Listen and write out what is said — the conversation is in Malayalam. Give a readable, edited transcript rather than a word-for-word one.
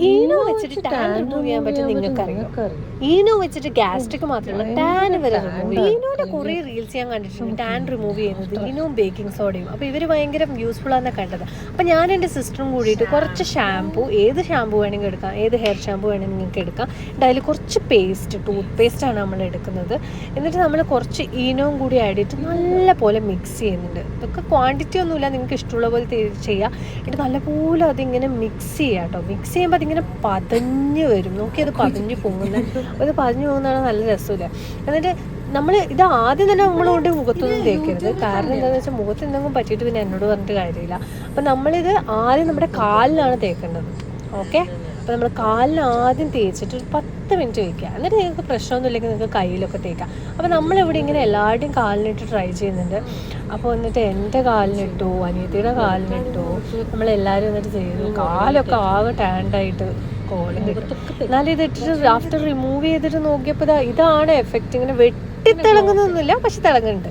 ഈനോ വെച്ചിട്ട് ടാൻ റിമൂവ് ചെയ്യാൻ പറ്റും നിങ്ങൾക്കറിയാം. ഈനോ വെച്ചിട്ട് ഗ്യാസ്ട്രിക് മാത്രമല്ല ടാൻ വരെ റിമൂവ് ചെയ്യും. ഈനോയുടെ കുറേ റീൽസ് ഞാൻ കണ്ടിട്ടുണ്ട് ടാൻ റിമൂവ് ചെയ്യുന്നത് ഈനോവും ബേക്കിംഗ് സോഡയും. അപ്പോൾ ഇവർ ഭയങ്കര യൂസ്ഫുൾ ആണെന്ന് കണ്ടത്. അപ്പോൾ ഞാൻ എൻ്റെ സിസ്റ്ററും കൂടിയിട്ട് കുറച്ച് ഷാമ്പൂ, ഏത് ഷാമ്പൂ വേണമെങ്കിൽ എടുക്കാം, ഏത് ഹെയർ ഷാമ്പൂ വേണമെങ്കിൽ നിങ്ങൾക്ക് എടുക്കാം. അതിൽ കുറച്ച് പേസ്റ്റ്, ടൂത്ത് പേസ്റ്റാണ് നമ്മൾ എടുക്കുന്നത്. എന്നിട്ട് നമ്മൾ കുറച്ച് ഈനോവും കൂടി ആഡ് ചെയ്തിട്ട് നല്ല പോലെ മിക്സ് ചെയ്യുന്നുണ്ട്. ഇതൊക്കെ ക്വാണ്ടിറ്റി ഒന്നുമില്ല, നിങ്ങൾക്ക് ഇഷ്ടമുള്ള പോലെ ചെയ്യുക. എന്നിട്ട് നല്ലപോലെ അതിങ്ങനെ മിക്സ് ചെയ്യുക കേട്ടോ. മിക്സ് ചെയ്യുമ്പോൾ അതിങ്ങനെ പതഞ്ഞ് വരും. നോക്കി അത് പതഞ്ഞ് പൊങ്ങുന്നത്, അത് പതഞ്ഞ് പോകുന്നതാണ് നല്ല രസമില്ല. എന്നിട്ട് നമ്മൾ ഇത് ആദ്യം തന്നെ നമ്മളോട് മുഖത്തൊന്നും തേക്കരുത്. കാരണം എന്താണെന്ന് വെച്ചാൽ മുഖത്ത് എന്തെങ്കിലും പറ്റിയിട്ട് പിന്നെ എന്നോട് പറഞ്ഞിട്ട് കാര്യമില്ല. അപ്പം നമ്മളിത് ആദ്യം നമ്മുടെ കാലിലാണ് തേക്കേണ്ടത്. ഓക്കെ, അപ്പോൾ നമ്മൾ കാലിന് ആദ്യം തേച്ചിട്ട് ഒരു 10 മിനിറ്റ് വയ്ക്കുക. എന്നിട്ട് നിങ്ങൾക്ക് പ്രശ്നമൊന്നുമില്ലെങ്കിൽ നിങ്ങൾക്ക് കയ്യിലൊക്കെ തേക്കാം. അപ്പോൾ നമ്മളിവിടെ ഇങ്ങനെ എല്ലാവരുടെയും കാലിനിട്ട് ട്രൈ ചെയ്യുന്നുണ്ട്. അപ്പോൾ എന്നിട്ട് എൻ്റെ കാലിനിട്ടു, അനിയത്തിയുടെ കാലിനിട്ടു, നമ്മളെല്ലാവരും എന്നിട്ട് ചെയ്തു. കാലൊക്കെ ആകെ ടാൻഡായിട്ട് കോളം കിട്ടും. എന്നാലും ഇതിട്ടിട്ട് ആഫ്റ്റർ റിമൂവ് ചെയ്തിട്ട് നോക്കിയപ്പോൾ ഇതാണ് എഫക്റ്റ്. ഇങ്ങനെ വെട്ടിത്തിളങ്ങുന്നൊന്നുമില്ല, പക്ഷെ തിളങ്ങുന്നുണ്ട്.